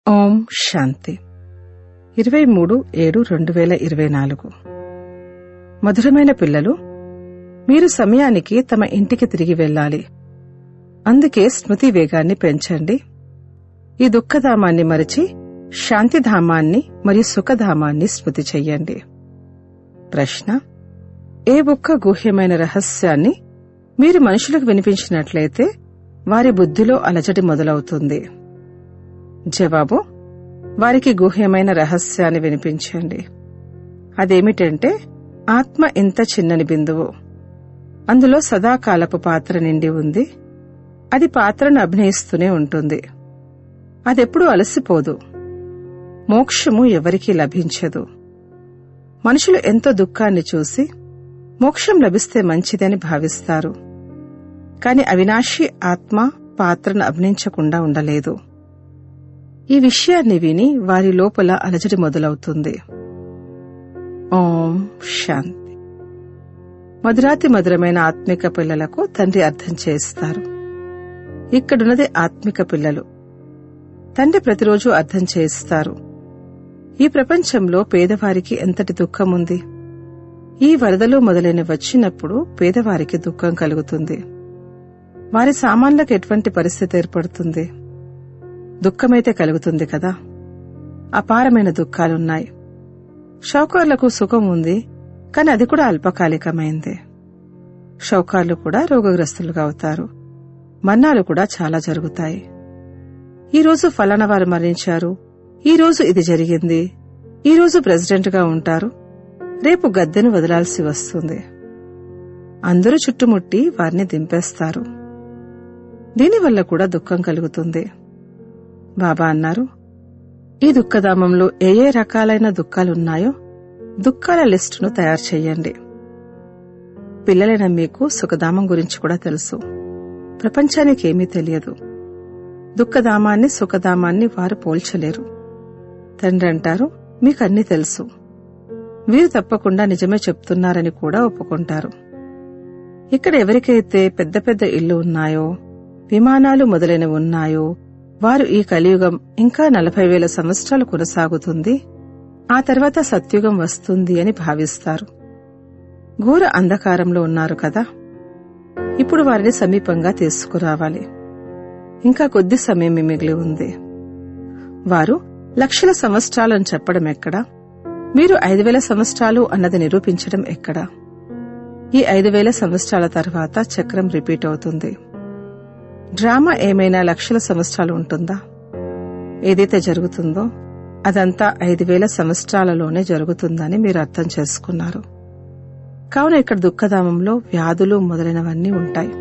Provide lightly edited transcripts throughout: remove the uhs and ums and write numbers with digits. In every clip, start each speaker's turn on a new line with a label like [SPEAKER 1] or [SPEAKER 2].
[SPEAKER 1] ఓం శాంతి 23/7/2024 మధురమైన పిల్లలు, మీరు సమయానికి తమ ఇంటికి తిరిగి వెళ్ళాలి. అందుకే స్మృతి వేగాన్ని పెంచండి. ఈ దుఃఖధామాన్ని మరిచి శాంతిధామాన్ని మరియు సుఖధామాన్ని స్మృతి చెయ్యండి. ప్రశ్న: ఏ ఒక్క గుహ్యమైన రహస్యాన్ని మీరు మనుషులకు వినిపించినట్లయితే వారి బుద్ధిలో అలజడి మొదలవుతుంది? జవాబు: వారికి గుహ్యమైన రహస్యాన్ని వినిపించండి. అదేమిటంటే, ఆత్మ ఇంత చిన్నని బిందువు, అందులో సదాకాలపు పాత్ర నిండి ఉంది. అది పాత్రను అభినయిస్తూనే ఉంటుంది. అదెప్పుడూ అలసిపోదు. మోక్షము ఎవరికీ లభించదు. మనుషులు ఎంతో దుఃఖాన్ని చూసి మోక్షం లభిస్తే మంచిదని భావిస్తారు. కాని అవినాశి ఆత్మ పాత్రను అభినయించకుండా ఉండలేదు. ఈ విషయాన్ని విని వారి లోపల అలజడి మొదలవుతుంది. ఓం శాంతి. మధురాతి మధురమైన ఆత్మిక పిల్లలకు తండ్రి అర్థం చేస్తారు. ఇక్కడున్నది ఆత్మిక పిల్లలు. తండ్రి ప్రతిరోజు అర్థం చేస్తారు. ఈ ప్రపంచంలో పేదవారికి ఎంతటి దుఃఖముంది. ఈ వరదలు మొదలైన వచ్చినప్పుడు పేదవారికి దుఃఖం కలుగుతుంది. వారి సామాన్లకు ఎటువంటి పరిస్థితి ఏర్పడుతుంది? దుఃఖమైతే కలుగుతుంది కదా. అపారమైన దుఃఖాలున్నాయి. షౌకార్లకు సుఖం ఉంది, కాని అది కూడా అల్పకాలికమైంది. షౌకార్లు కూడా రోగగ్రస్తులుగా అవుతారు. మరణాలు కూడా చాలా జరుగుతాయి. ఈరోజు ఫలానా వారు మరణించారు, ఈరోజు ఇది జరిగింది, ఈరోజు ప్రెసిడెంట్గా ఉంటారు, రేపు గద్దెను వదలాల్సి వస్తుంది. అందరూ చుట్టుముట్టి వారిని దింపేస్తారు. దీనివల్ల కూడా దుఃఖం కలుగుతుంది. బాబా అన్నారు, ఈ దుఃఖధామంలో ఏ ఏ రకాలైన దుఃఖాలున్నాయో దుఃఖాల లిస్టును తయారు చెయ్యండి. పిల్లలైన మీకు సుఖధామం గురించి కూడా తెలుసు. ప్రపంచానికి ఏమీ తెలియదు. దుఃఖధామాన్ని సుఖధామాన్ని వారు పోల్చలేరు. తండ్రి అంటారు, మీకన్నీ తెలుసు. వీరు తప్పకుండా నిజమే చెప్తున్నారని కూడా ఒప్పుకుంటారు. ఇక్కడ ఎవరికైతే పెద్ద పెద్ద ఇళ్లు ఉన్నాయో, విమానాలు మొదలైనవి ఉన్నాయో, వారు ఈ కలియుగం ఇంకా 40,000 సంవత్సరాలు కొనసాగుతుంది, ఆ తర్వాత సత్యుగం వస్తుంది అని భావిస్తారు. ఘోర అంధకారంలో ఉన్నారు కదా. ఇప్పుడు వారిని సమీపంగా తీసుకురావాలి. ఇంకా కొద్ది సమయం మిగిలి ఉంది. వారు లక్షల సంవత్సరాలని చెప్పడం ఎక్కడా? మీరు 5,000 సంవత్సరాలు అన్నది నిరూపించడం ఎక్కడా? ఈ 5,000 సంవత్సరాల తర్వాత చక్రం రిపీట్ అవుతుంది. డ్రామా ఏమైనా లక్షల సంవత్సరాలు ఉంటుందా? ఏదైతే జరుగుతుందో అదంతా 5,000 సంవత్సరాలలోనే జరుగుతుందని మీరు అర్థం చేసుకున్నారు. కావున ఇక్కడ దుఃఖధామంలో వ్యాధులు మొదలైనవన్నీ ఉంటాయి.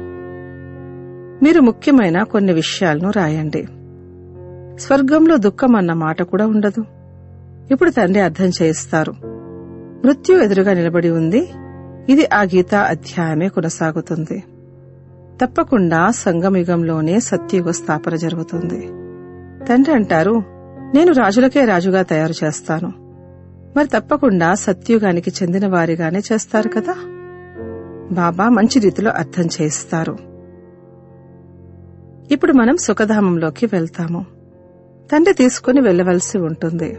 [SPEAKER 1] మీరు ముఖ్యమైన కొన్ని విషయాలను రాయండి. స్వర్గంలో దుఃఖం అన్న మాట కూడా ఉండదు. ఇప్పుడు తండ్రి అర్థం చేయిస్తారు. మృత్యు ఎదురుగా నిలబడి ఉంది. ఇది ఆ గీతా అధ్యాయమే కొనసాగుతుంది. తప్పకుండా సంగమయుగంలోనే సత్యయుగ స్థాపన జరుగుతుంది. తండ్రి అంటారు, నేను రాజులకే రాజుగా తయారు చేస్తాను. మరి తప్పకుండా సత్యయుగానికి చెందిన వారిగానే చేస్తారు కదా. బాబా మంచి రీతిలో అర్థం చేయిస్తారు. ఇప్పుడు మనం సుఖధామంలోకి వెళ్తాము. తండ్రి తీసుకుని వెళ్లవలసి ఉంటుంది.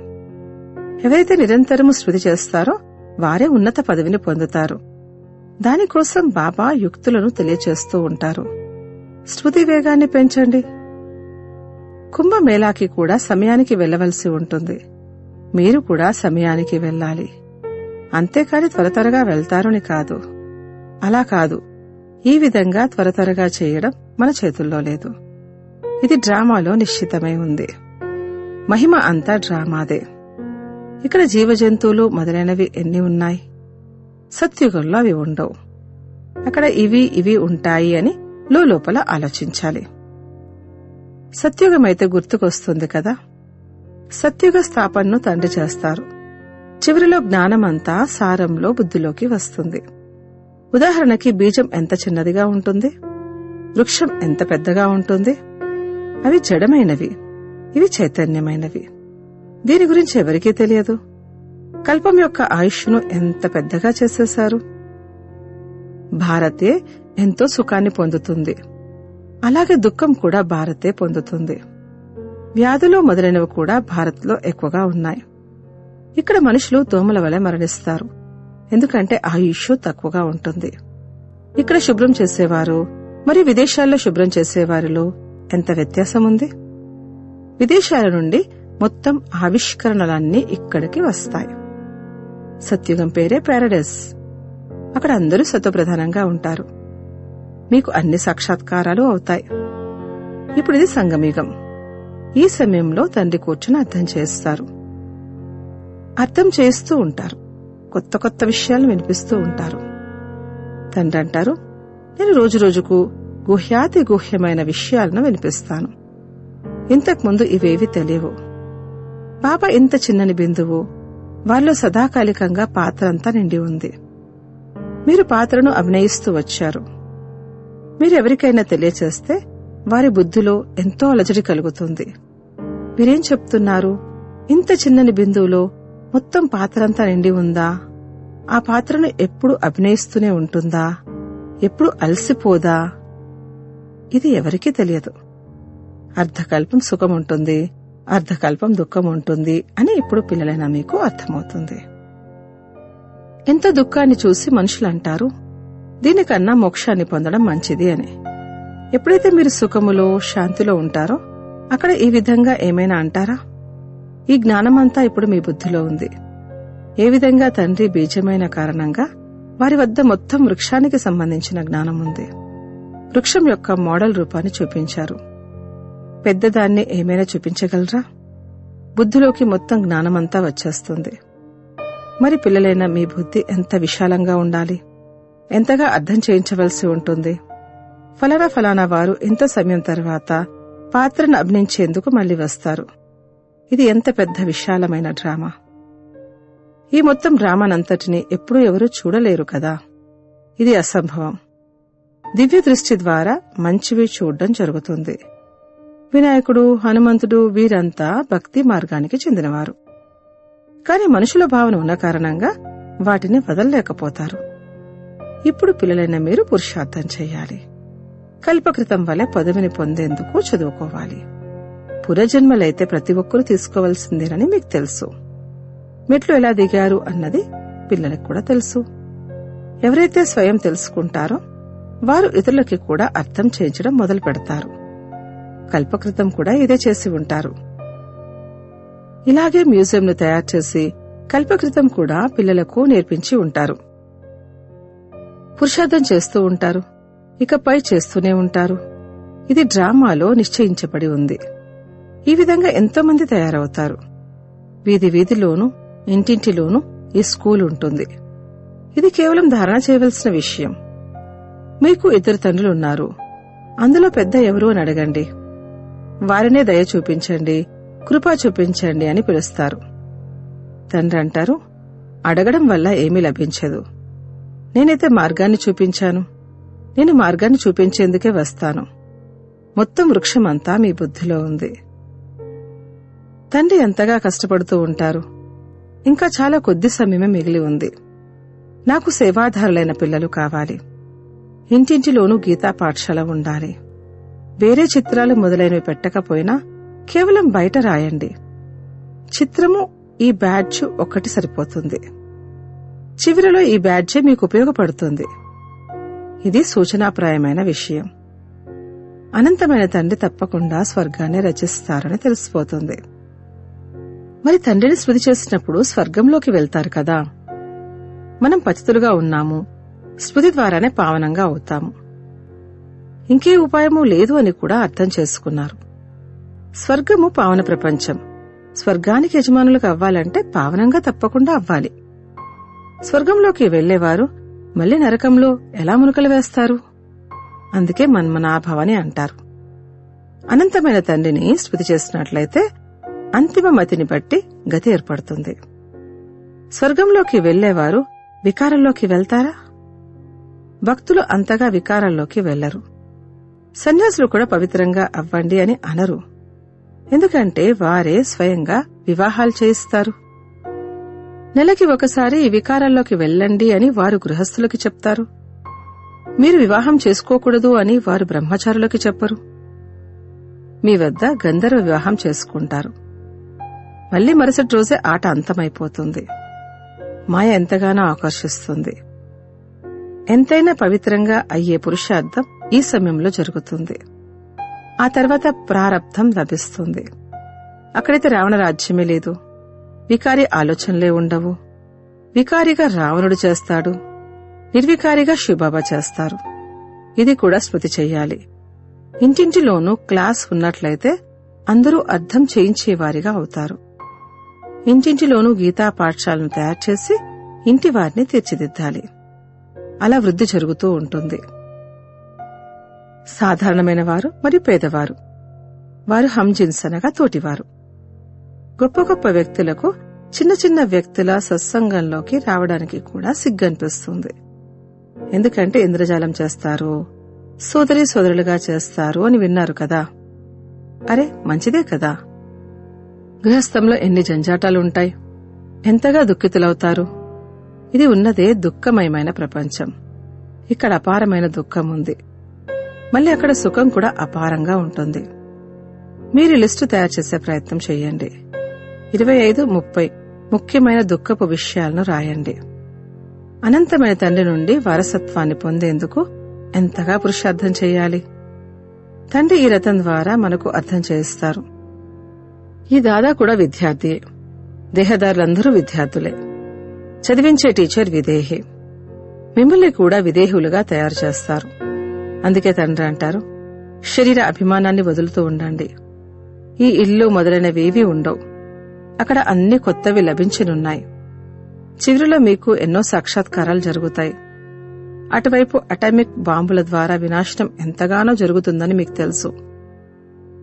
[SPEAKER 1] ఎవరైతే నిరంతరము స్మృతి చేస్తారో వారే ఉన్నత పదవిని పొందుతారు. దానికోసం బాబా యుక్తులను తెలియచేస్తూ ఉంటారు. స్మృతి వేగాన్ని పెంచండి. కుంభమేళాకి కూడా సమయానికి వెళ్లవలసి ఉంటుంది. మీరు కూడా సమయానికి వెళ్లాలి. అంతేకాని త్వరగా వెళ్తారని కాదు. అలా కాదు. ఈ విధంగా త్వరగా చేయడం మన చేతుల్లో లేదు. ఇది డ్రామాలో నిశ్చితమై ఉంది. మహిమ అంతా డ్రామాదే. ఇక్కడ జీవజంతువులు మొదలైనవి ఎన్ని ఉన్నాయి? సత్యుగంలో అవి ఉండవు. అక్కడ ఇవి ఉంటాయి అని లోపల ఆలోచించాలి. సత్యుగమైతే గుర్తుకొస్తుంది కదా. సత్యుగ స్థాపనను తండ్రి చేస్తారు. చివరిలో జ్ఞానమంతా సారంలో బుద్ధిలోకి వస్తుంది. ఉదాహరణకి బీజం ఎంత చిన్నదిగా ఉంటుంది, వృక్షం ఎంత పెద్దగా ఉంటుంది. అవి జడమైనవి, ఇవి చైతన్యమైనవి. దీని గురించి ఎవరికీ తెలియదు. కల్పం యొక్క ఆయుష్ను ఎంత పెద్దగా చేసేశారు. భారతే ఎంతో సుఖాన్ని పొందుతుంది. అలాగే దుఃఖం కూడా భారతే పొందుతుంది. వ్యాధులు మొదలైనవి కూడా భారత్లో ఎక్కువగా ఉన్నాయి. ఇక్కడ మనుషులు దోమల వలె మరణిస్తారు, ఎందుకంటే ఆయుష్ తక్కువగా ఉంటుంది. ఇక్కడ శుభ్రం చేసేవారు మరియు విదేశాల్లో శుభ్రం చేసేవారిలో ఎంత వ్యత్యాసం ఉంది. విదేశాల నుండి మొత్తం ఆవిష్కరణలన్నీ ఇక్కడికి వస్తాయి. సత్యుగం పేరే పారడైస్. అక్కడ అందరూ సత్వప్రధానంగా ఉంటారు. మీకు అన్ని సాక్షాత్కారాలు అవుతాయి. ఇప్పుడు ఇది సంగమయుగం. ఈ సమయంలో తండ్రి కూర్చుని అర్థం చేస్తారు. అర్థం చేస్తూ ఉంటారు. కొత్త కొత్త విషయాలు వినిపిస్తూ ఉంటారు. తండ్రి అంటారు, నేను రోజురోజుకు గుహ్యాతి గుహ్యమైన విషయాలను వినిపిస్తాను. ఇంతకుముందు ఇవేవి తెలియవు. బాబా ఇంత చిన్నని బిందువు, వారిలో సదాకాలికంగా పాత్ర అంతా నిండి ఉంది. మీరు పాత్రను అభినయిస్తూ వచ్చారు. మీరెవరికైనా తెలియచేస్తే వారి బుద్ధిలో ఎంతో అలజడి కలుగుతుంది. మీరేం చెప్తున్నారు? ఇంత చిన్నని బిందువులో మొత్తం పాత్రంతా నిండి ఉందా? ఆ పాత్రను ఎప్పుడు అభినయిస్తూనే ఉంటుందా? ఎప్పుడు అలసిపోదా? ఇది ఎవరికీ తెలియదు. అర్ధకల్పం సుఖం ఉంటుంది, అర్ధకల్పం దుఃఖం ఉంటుంది అని ఇప్పుడు పిల్లలైన మీకు అర్థమవుతుంది. ఎంత దుఃఖాన్ని చూసి మనుషులంటారు, దీనికన్నా మోక్షాన్ని పొందడం మంచిది అని. ఎప్పుడైతే మీరు సుఖములో శాంతిలో ఉంటారో అక్కడ ఈ విధంగా ఏమైనా అంటారా? ఈ జ్ఞానమంతా ఇప్పుడు మీ బుద్ధిలో ఉంది. ఏ విధంగా తండ్రి బీజమైన కారణంగా వారి వద్ద మొత్తం వృక్షానికి సంబంధించిన జ్ఞానం ఉంది. వృక్షం యొక్క మోడల్ రూపాన్ని చూపించారు. పెద్దదాన్ని ఏమైనా చూపించగలరా? బుద్ధిలోకి మొత్తం జ్ఞానమంతా వచ్చేస్తుంది. మరి పిల్లలైన మీ బుద్ధి ఎంత విశాలంగా ఉండాలి, ఎంతగా అర్థం చేయించవలసి ఉంటుంది. ఫలానా వారు ఇంత సమయం తర్వాత పాత్రను అభినయించేందుకు మళ్లీ వస్తారు. ఇది ఎంత పెద్ద విశాలమైన డ్రామా. ఈ మొత్తం డ్రామానంతటిని ఎప్పుడూ ఎవరూ చూడలేరు కదా. ఇది అసంభవం. దివ్య దృష్టి ద్వారా మంచివి చూడడం జరుగుతుంది. వినాయకుడు, హనుమంతుడు వీరంతా భక్తి మార్గానికి చెందినవారు. కాని మనుషుల భావన ఉన్న కారణంగా వాటిని వదలలేకపోతారు. ఇప్పుడు పిల్లలైన మీరు పురుషార్థం చెయ్యాలి. కల్పకృతం వలె పదవిని పొందేందుకు చదువుకోవాలి. పునర్జన్మలైతే ప్రతి ఒక్కరూ తీసుకోవాల్సిందేనని మీకు తెలుసు. మెట్లు ఎలా దిగారు అన్నది పిల్లలకు కూడా తెలుసు. ఎవరైతే స్వయం తెలుసుకుంటారో వారు ఇతరులకి కూడా అర్థం చేయించడం మొదలు పెడతారు. కల్పకృతం కూడా ఇదే చేసి ఉంటారు. ఇలాగే మ్యూజియంను తయారు చేసి కల్పకృతం కూడా పిల్లలకు నేర్పించి ఉంటారు. పురుషార్థం చేస్తూ ఉంటారు, ఇకపై చేస్తూనే ఉంటారు. ఇది డ్రామాలో నిశ్చయించబడి ఉంది. ఈ విధంగా ఎంతోమంది తయారవుతారు. వీధి వీధిలోనూ ఇంటింటిలోనూ ఈ స్కూల్ ఉంటుంది. ఇది కేవలం ధారణ చేయవలసిన విషయం. మీకు ఇద్దరు తండ్రులున్నారు. అందులో పెద్ద ఎవరు అని అడగండి. వారినే దయ చూపించండి, కృప చూపించండి అని పిలుస్తారు. తండ్రి అంటారు, అడగడం వల్ల ఏమీ లభించదు. నేనైతే మార్గాన్ని చూపించాను. నేను మార్గాన్ని చూపించేందుకే వస్తాను. మొత్తం వృక్షమంతా మీ బుద్ధిలో ఉంది. తండ్రి ఎంతగా కష్టపడుతూ ఉంటారు. ఇంకా చాలా కొద్ది సమయమే మిగిలి ఉంది. నాకు సేవాధారులైన పిల్లలు కావాలి. ఇంటింటిలోనూ గీతా పాఠశాల ఉండాలి. వేరే చిత్రాలు మొదలైనవి పెట్టకపోయినా కేవలం బయట రాయండి. చిత్రము, ఈ బ్యాడ్జ్ ఒక్కటి సరిపోతుంది. చివరిలో ఈ బ్యాడ్జే మీకు ఉపయోగపడుతుంది. ఇది సూచనాప్రాయమైన విషయం. అనంతమైన తండ్రి తప్పకుండా స్వర్గాన్ని రచిస్తారని తెలిసిపోతుంది. మరి తండ్రిని స్మృతి చేసినప్పుడు స్వర్గంలోకి వెళ్తారు కదా. మనం పతితులుగా ఉన్నాము, స్మృతి ద్వారానే పావనంగా అవుతాము. ఇంకే ఉపాయమూ లేదు అని కూడా అర్థం చేసుకున్నారు. స్వర్గము పావన ప్రపంచం. స్వర్గానికి యజమానులకు అవ్వాలంటే పావనంగా తప్పకుండా అవ్వాలి. స్వర్గంలోకి వెళ్లేవారు మళ్లీ నరకంలో ఎలా మునుకలు వేస్తారు? అందుకే మన్మనాభవని అంటారు. అనంతమైన తండ్రిని స్మృతి చేసినట్లయితే అంతిమ మతిని బట్టి గతి ఏర్పడుతుంది. స్వర్గంలోకి వెళ్లేవారు వికారంలోకి వెళ్తారా? భక్తులు అంతగా వికారాల్లోకి వెళ్లరు. సన్యాసులు కూడా పవిత్రంగా అవ్వండి అని అనరు. ఎందుకంటే వారే స్వయంగా వివాహాలు చేయిస్తారు. నెలకి ఒకసారి ఈ వికారాల్లోకి వెళ్ళండి అని వారు గృహస్థులకి చెప్తారు. మీరు వివాహం చేసుకోకూడదు అని వారు బ్రహ్మచారులకి చెప్పరు. మీ వద్ద గంధర్వ వివాహం చేసుకుంటారు. మళ్లీ మరుసటి రోజే ఆట అంతమైపోతుంది. మాయ ఎంతగానో ఆకర్షిస్తుంది. ఎంతైనా పవిత్రంగా అయ్యే పురుషార్థం ఈ సమయంలో జరుగుతుంది. ఆ తర్వాత ప్రారబ్ధం లభిస్తుంది. అక్కడైతే రావణ రాజ్యమే లేదు. వికారి ఆలోచనలే ఉండవు. వికారిగా రావణుడు చేస్తాడు, నిర్వికారిగా శివబాబా చేస్తారు. ఇది కూడా స్మృతి చెయ్యాలి. ఇంటింటిలోనూ క్లాస్ ఉన్నట్లయితే అందరూ అర్థం చేయించేవారిగా అవుతారు. ఇంటింటిలోనూ గీతా పాఠశాలను తయారు చేసి ఇంటి వారిని తీర్చిదిద్దాలి. అలా వృద్ధి జరుగుతూ ఉంటుంది. సాధారణమైన వారు మరియు పేదవారు, వారు హంజిన్స్ అనగా తోటివారు. గొప్ప గొప్ప వ్యక్తులకు చిన్న చిన్న వ్యక్తుల సత్సంగంలోకి రావడానికి కూడా సిగ్గనిపిస్తుంది. ఎందుకంటే ఇంద్రజాలం చేస్తారు, సోదరి సోదరులుగా చేస్తారు అని విన్నారు కదా. అరే మంచిదే కదా. గృహస్థంలో ఎన్ని జంజాటాలుంటాయి, ఎంతగా దుఃఖితులవుతారు. ఇది ఉన్నదే దుఃఖమయమైన ప్రపంచం. ఇక్కడ అపారమైన దుఃఖం ఉంది. మళ్ళీ అక్కడ సుఖం కూడా అపారంగా ఉంటుంది. మీరు లిస్టు తయారు చేసే ప్రయత్నం చెయ్యండి. 25-30 ముఖ్యమైన దుఃఖపు విషయాలను రాయండి. అనంతమైన తండ్రి నుండి వారసత్వాన్ని పొందేందుకు ఎంతగా పురుషార్థం చెయ్యాలి. తండ్రి ఈ రథం ద్వారా మనకు అర్థం చేయిస్తారు. ఈ దాదా కూడా విద్యార్థియే. దేహదారులందరూ విద్యార్థులే. చదివించే టీచర్ విదేహి. మిమ్మల్ని కూడా విదేహులుగా తయారు చేస్తారు. అందుకే తండ్రి అంటారు, శరీర అభిమానాన్ని వదులుతూ ఉండండి. ఈ ఇల్లు మొదలైనవేవీ ఉండవు. అక్కడ అన్ని కొత్తవి లభించనున్నాయి. చివరిలో మీకు ఎన్నో సాక్షాత్కారాలు జరుగుతాయి. అటువైపు అటామిక్ బాంబుల ద్వారా వినాశనం ఎంతగానో జరుగుతుందని మీకు తెలుసు.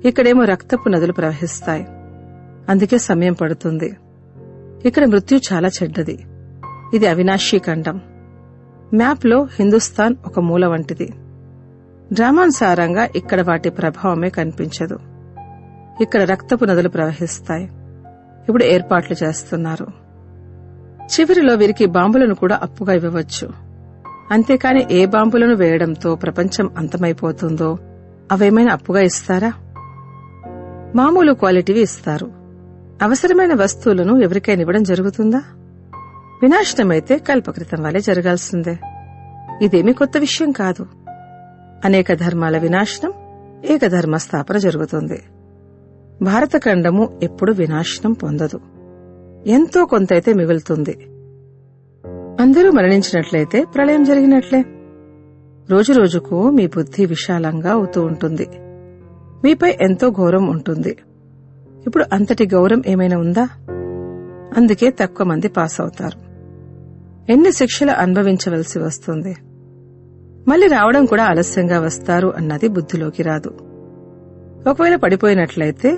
[SPEAKER 1] ఇక్కడేమో రక్తపు నదులు ప్రవహిస్తాయి. అందుకే సమయం పడుతుంది. ఇక్కడ మృత్యు చాలా చెడ్డది. ఇది అవినాశీ ఖండం. మ్యాప్లో హిందుస్థాన్ ఒక మూల వంటిది. డ్రామానుసారంగా ఇక్కడ వాటి ప్రభావమే కనిపించదు. ఇక్కడ రక్తపు నదులు ప్రవహిస్తాయి. ఇప్పుడు ఏర్పాట్లు చేస్తున్నారు. చివరిలో వీరికి బాంబులను కూడా అప్పుగా ఇవ్వవచ్చు. అంతేకాని ఏ బాంబులను వేయడంతో ప్రపంచం అంతమైపోతుందో అవేమైనా అప్పుగా ఇస్తారా? మామూలు క్వాలిటీవి ఇస్తారు. అవసరమైన వస్తువులను ఎవరికైనా ఇవ్వడం జరుగుతుందా? వినాశనమైతే కల్పకృతం వలె జరగాల్సిందే. ఇదేమీ కొత్త విషయం కాదు. అనేక ధర్మాల వినాశనం, ఏకధర్మ స్థాపన జరుగుతుంది. భారతఖండము ఎప్పుడు వినాశనం పొందదు. ఎంతో కొంతైతే మిగులుతుంది. అందరూ మరణించినట్లయితే ప్రళయం జరిగినట్లే. రోజురోజుకు మీ బుద్ధి విశాలంగా అవుతూ ఉంటుంది. మీపై ఎంతో గౌరవం ఉంటుంది. ఇప్పుడు అంతటి గౌరవం ఏమైనా ఉందా? అందుకే తక్కువ మంది పాస్ అవుతారు. ఎన్ని శిక్షలు అనుభవించవలసి వస్తుంది. మళ్లీ రావడం కూడా ఆలస్యంగా వస్తారు అన్నది బుద్ధిలోకి రాదు. ఒకవేళ పడిపోయినట్లయితే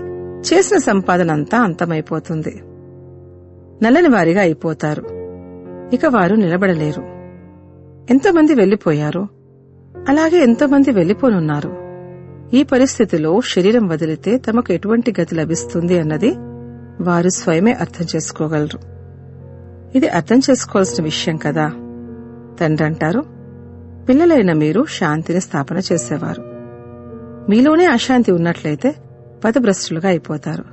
[SPEAKER 1] చేసిన సంపాదనంతా అంతమైపోతుంది. నల్లని వారిగా అయిపోతారు. ఇక వారు నిలబడలేరు. ఎంతోమంది వెళ్లిపోయారు. అలాగే ఎంతోమంది వెళ్లిపోనున్నారు. ఈ పరిస్థితిలో శరీరం వదిలితే తమకు ఎటువంటి గతి లభిస్తుంది అన్నది వారు స్వయమే అర్థం చేసుకోగలరు. ఇది అర్థం చేసుకోవాల్సిన విషయం కదా. తండ్రి అంటారు, పిల్లలైన మీరు శాంతిని స్థాపన చేసేవారు. మీలోనే అశాంతి ఉన్నట్లయితే పదభ్రష్టులుగా అయిపోతారు.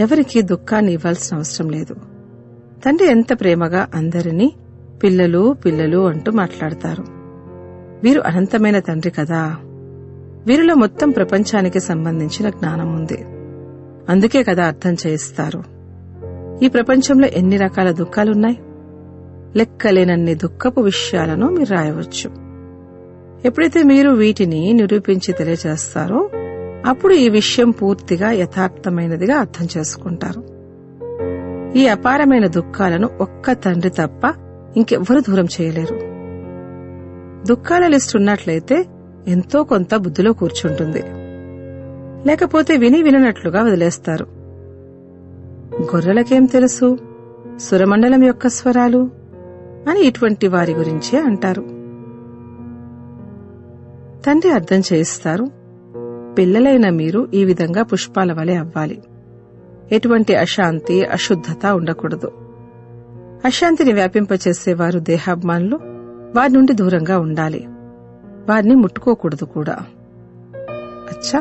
[SPEAKER 1] ఎవరికీ దుఃఖాన్ని ఇవ్వాల్సిన అవసరం లేదు. తండ్రి ఎంత ప్రేమగా అందరినీ పిల్లలు పిల్లలు అంటూ మాట్లాడతారు. వీరు అనంతమైన తండ్రి కదా. వీరిలో మొత్తం ప్రపంచానికి సంబంధించిన జ్ఞానం ఉంది. అందుకే కదా అర్థం చేయిస్తారు. ఈ ప్రపంచంలో ఎన్ని రకాల దుఃఖాలున్నాయి. లెక్కలేనన్ని దుఃఖపు విషయాలను మీరు రాయవచ్చు. ఎప్పుడైతే మీరు వీటిని నిరూపించి తెలియజేస్తారో అప్పుడు ఈ విషయం పూర్తిగా యథార్థమైనదిగా అర్థం చేసుకుంటారు. ఈ అపారమైన దుఃఖాలను ఒక్క తండ్రి తప్ప ఇంకెవ్వరూ దూరం చేయలేరు. దుఃఖాల లిస్ట్ ఉన్నట్లయితే ఎంతో కొంత బుద్ధిలో కూర్చుంటుంది. లేకపోతే విని విననట్లుగా వదిలేస్తారు. గొర్రెలకేం తెలుసు సురమండలం యొక్క స్వరాలు అని ఇటువంటి వారి గురించే అంటారు. తండ్రి అర్థం చేయిస్తారు, పిల్లలైన మీరు ఈ విధంగా పుష్పాల వలె అవ్వాలి. ఎటువంటి అశాంతి అశుద్ధత ఉండకూడదు. అశాంతిని వ్యాపింపచేసేవారు దేహాభిమానులు, వారి నుండి దూరంగా ఉండాలి. వారిని ముట్టుకోకూడదు కూడా. అచ్చా,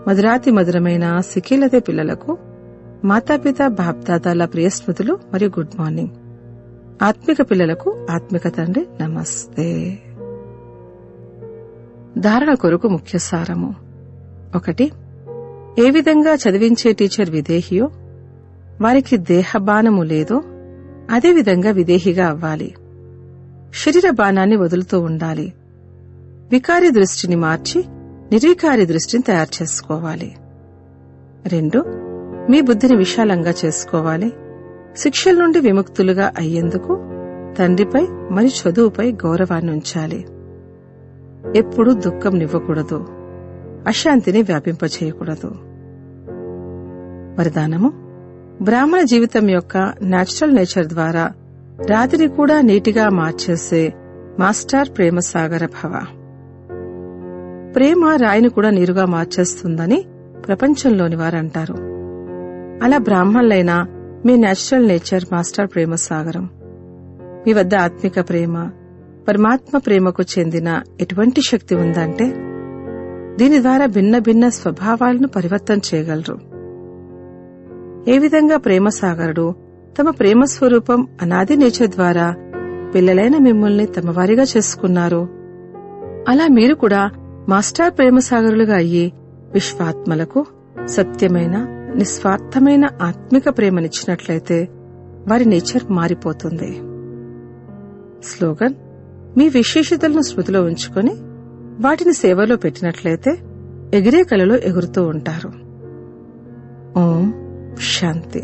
[SPEAKER 1] మధురాతి మధురమైన సిఖీలతే పిల్లలకు మాతాపిత బాప్దాదాల ప్రియ స్మృతులు మరియు గుడ్ మార్నింగ్. ఆత్మిక పిల్లలకు ఆత్మిక తండ్రి నమస్తే. ధారణ కొరకు ముఖ్య సారము. 1. ఏ విధంగా చదివించే టీచర్ విదేహియో, వారికి దేహబాణము లేదో అదేవిధంగా విదేహిగా అవ్వాలి. శరీర బాణాన్ని వదులుతూ ఉండాలి. వికారి దృష్టిని మార్చి నిర్వికారి దృష్టిని తయారు చేసుకోవాలి. 2. మీ బుద్ధిని విశాలంగా చేసుకోవాలి. శిక్షల నుండి విముక్తులుగా అయ్యేందుకు తండ్రిపై మరియు చదువుపై గౌరవాన్ని ఉంచాలి. ఎప్పుడూ దుఃఖం నివ్వకూడదు. అశాంతిని వ్యాపింపచేయకూడదు. వరదానము. బ్రాహ్మణ జీవితం యొక్క న్యాచురల్ నేచర్ ద్వారా రాతిని కూడా నీటిగా మార్చేసే మాస్టర్ ప్రేమ సాగర భవ. ప్రేమ రాయిని కూడా నీరుగా మార్చేస్తుందని ప్రపంచంలోని వారంటారు. అలా బ్రాహ్మణులైన మీ న్యాచురల్ నేచర్ మాస్టర్ ప్రేమ సాగరం. మీ వద్ద ఆత్మిక ప్రేమ, పరమాత్మ ప్రేమకు చెందిన ఎటువంటి శక్తి ఉందంటే దీని ద్వారా భిన్న భిన్న స్వభావాలను పరివర్తన చేయగలరు. ఏ విధంగా ప్రేమ సాగరుడు తమ ప్రేమ స్వరూపం అనాది నేచర్ ద్వారా పిల్లలైన మిమ్మల్ని తమ వారిగా చేసుకున్నారు, అలా మీరు కూడా మాస్టర్ ప్రేమ సాగరులుగా అయ్యి విశ్వాత్మలకు సత్యమైన నిస్వార్థమైన ఆత్మిక ప్రేమనిచ్చినట్లయితే వారి నేచర్ మారిపోతుంది. స్లోగన్. మీ విశేషతలను స్మృతిలో ఉంచుకొని వాటిని సేవలో పెట్టినట్లయితే ఎగిరే కలలో ఎగురుతూ ఉంటారు. ఓం శాంతి.